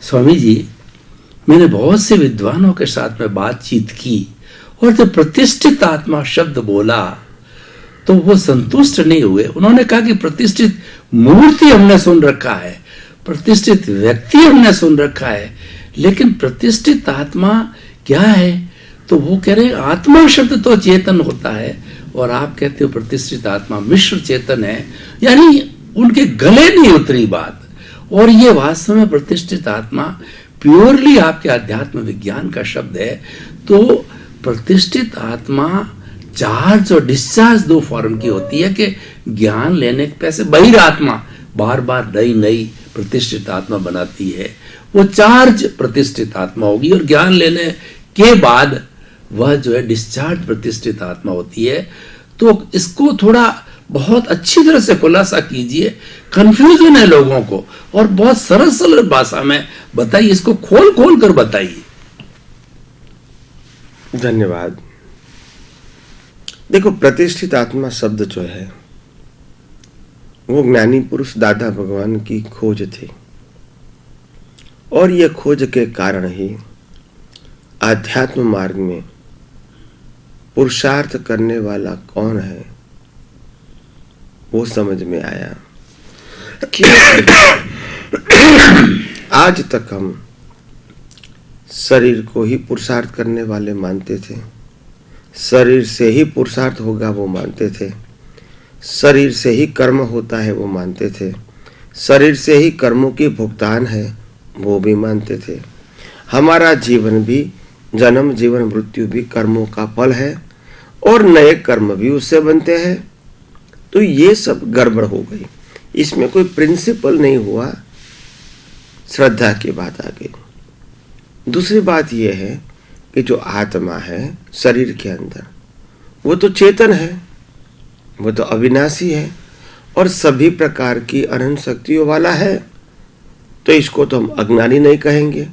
स्वामी जी, मैंने बहुत से विद्वानों के साथ में बातचीत की और जब प्रतिष्ठित आत्मा शब्द बोला तो वो संतुष्ट नहीं हुए। उन्होंने कहा कि प्रतिष्ठित मूर्ति हमने सुन रखा है, प्रतिष्ठित व्यक्ति हमने सुन रखा है, लेकिन प्रतिष्ठित आत्मा क्या है? तो वो कह रहे आत्मा शब्द तो चेतन होता है और आप कहते हो प्रतिष्ठित आत्मा मिश्र चेतन है, यानी उनके गले नहीं उतरी बात। और ये वास्तव में प्रतिष्ठित आत्मा प्योरली आपके अध्यात्म विज्ञान का शब्द है। तो प्रतिष्ठित आत्मा चार्ज और डिस्चार्ज दो फॉर्म की होती है कि ज्ञान लेने के पैसे बहिर आत्मा बार बार नई नई प्रतिष्ठित आत्मा बनाती है, वो चार्ज प्रतिष्ठित आत्मा होगी, और ज्ञान लेने के बाद वह जो है डिस्चार्ज प्रतिष्ठित आत्मा होती है। तो इसको थोड़ा बहुत अच्छी तरह से खुलासा कीजिए, कंफ्यूजन है लोगों को, और बहुत सरल सरल भाषा में बताइए, इसको खोल खोल कर बताइए। धन्यवाद। देखो, प्रतिष्ठित आत्मा शब्द जो है वो ज्ञानी पुरुष दादा भगवान की खोज थी, और यह खोज के कारण ही आध्यात्म मार्ग में पुरुषार्थ करने वाला कौन है वो समझ में आया। आज तक हम शरीर को ही पुरुषार्थ करने वाले मानते थे, शरीर से ही पुरुषार्थ होगा वो मानते थे, शरीर से ही कर्म होता है वो मानते थे, शरीर से ही कर्मों की भुगतान है वो भी मानते थे। हमारा जीवन भी, जन्म जीवन मृत्यु भी कर्मों का फल है, और नए कर्म भी उससे बनते हैं। तो ये सब गड़बड़ हो गई, इसमें कोई प्रिंसिपल नहीं हुआ, श्रद्धा की बात आ गई। दूसरी बात यह है कि जो आत्मा है शरीर के अंदर, वो तो चेतन है, वो तो अविनाशी है और सभी प्रकार की अनंत शक्तियों वाला है। तो इसको तो हम अज्ञानी नहीं कहेंगे,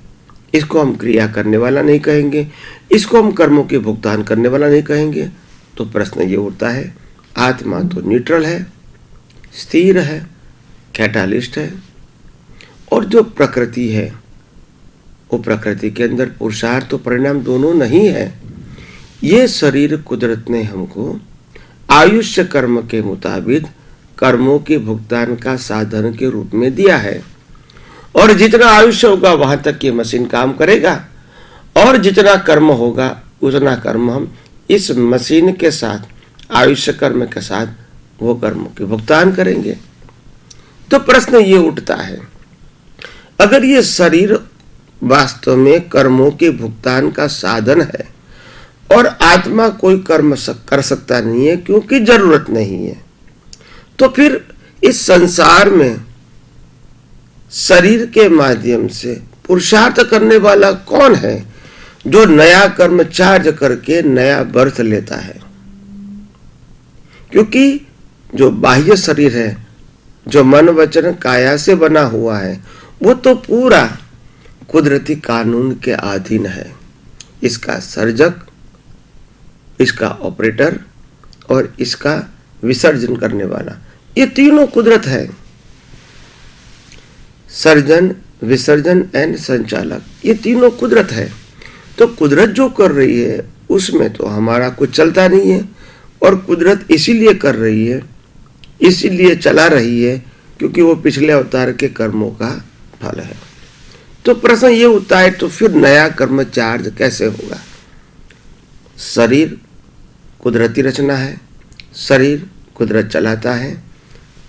इसको हम क्रिया करने वाला नहीं कहेंगे, इसको हम कर्मों के भुगतान करने वाला नहीं कहेंगे। तो प्रश्न ये उठता है, आत्मा तो न्यूट्रल है, स्थिर है, कैटालिस्ट है, और जो प्रकृति है वो प्रकृति के अंदर पुरुषार्थ तो परिणाम दोनों नहीं है। ये शरीर कुदरत ने हमको आयुष्य कर्म के मुताबिक कर्मों के भुगतान का साधन के रूप में दिया है, और जितना आयुष्य होगा वहां तक ये मशीन काम करेगा, और जितना कर्म होगा उतना कर्म हम इस मशीन के साथ, आयुष्य कर्म के साथ वो कर्मों के भुगतान करेंगे। तो प्रश्न ये उठता है, अगर ये शरीर वास्तव में कर्मों के भुगतान का साधन है और आत्मा कोई कर्म कर सकता नहीं है क्योंकि जरूरत नहीं है, तो फिर इस संसार में शरीर के माध्यम से पुरुषार्थ करने वाला कौन है जो नया कर्म चार्ज करके नया बर्थ लेता है? क्योंकि जो बाह्य शरीर है, जो मन वचन काया से बना हुआ है, वो तो पूरा कुदरती कानून के अधीन है। इसका सर्जक, इसका ऑपरेटर और इसका विसर्जन करने वाला, ये तीनों कुदरत है। सर्जन, विसर्जन एंड संचालक, ये तीनों कुदरत है। तो कुदरत जो कर रही है उसमें तो हमारा कुछ चलता नहीं है, और कुदरत इसीलिए कर रही है, इसीलिए चला रही है क्योंकि वो पिछले अवतार के कर्मों का फल है। तो प्रश्न ये उठता है, तो फिर नया कर्म चार्ज कैसे होगा? शरीर कुदरती रचना है, शरीर कुदरत चलाता है,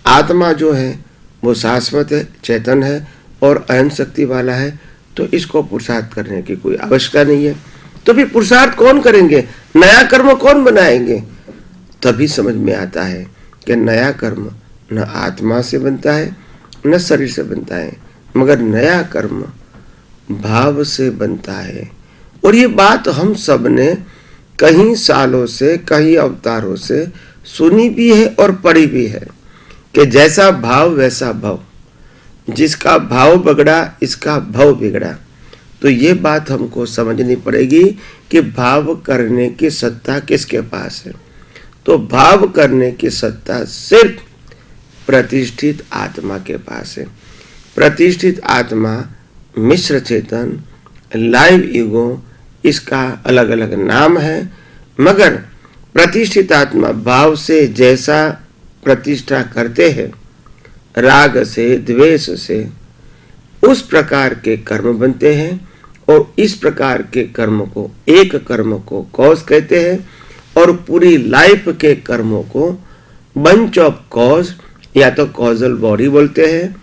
आत्मा जो है वो शाश्वत है, चेतन है और अहम शक्ति वाला है, तो इसको पुरुषार्थ करने की कोई आवश्यकता नहीं है। तो फिर पुरुषार्थ कौन करेंगे, नया कर्म कौन बनाएंगे? तभी समझ में आता है कि नया कर्म न आत्मा से बनता है न शरीर से बनता है, मगर नया कर्म भाव से बनता है। और ये बात हम सब ने कई सालों से, कई अवतारों से सुनी भी है और पढ़ी भी है कि जैसा भाव वैसा भव, जिसका भाव बिगड़ा इसका भव बिगड़ा। तो ये बात हमको समझनी पड़ेगी कि भाव करने की सत्ता किसके पास है? तो भाव करने की सत्ता सिर्फ प्रतिष्ठित आत्मा के पास है। प्रतिष्ठित आत्मा मिश्र चेतन, लाइव ईगो, इसका अलग अलग नाम है, मगर प्रतिष्ठित आत्मा भाव से जैसा प्रतिष्ठा करते हैं, राग से, द्वेष से, उस प्रकार के कर्म बनते हैं और इस प्रकार के कर्म को, एक कर्म को कॉज कहते हैं और पूरी लाइफ के कर्मों को बंच ऑफ कॉज या तो कॉजल बॉडी बोलते हैं।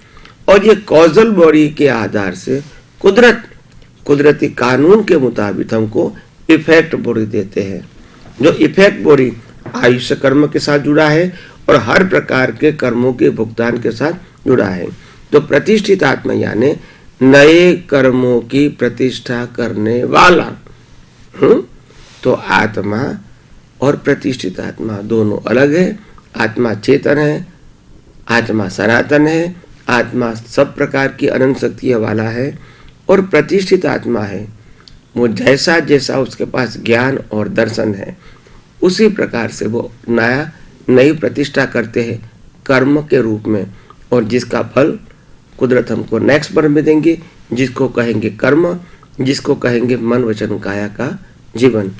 और ये कॉजल बॉडी के आधार से कुदरती कानून के मुताबिक हमको इफेक्ट बॉडी देते हैं, जो इफेक्ट बॉडी आयुष्य कर्म के साथ जुड़ा है और हर प्रकार के कर्मों के भुगतान के साथ जुड़ा है। तो प्रतिष्ठित आत्मा यानी नए कर्मों की प्रतिष्ठा करने वाला। तो आत्मा और प्रतिष्ठित आत्मा दोनों अलग है। आत्मा चेतन है, आत्मा सनातन है, आत्मा सब प्रकार की अनंत शक्तियों वाला है और प्रतिष्ठित आत्मा है वो जैसा जैसा उसके पास ज्ञान और दर्शन है उसी प्रकार से वो नई प्रतिष्ठा करते हैं कर्म के रूप में, और जिसका फल कुदरत हमको नेक्स्ट बार में देंगे, जिसको कहेंगे कर्म, जिसको कहेंगे मन वचन काया का जीवन।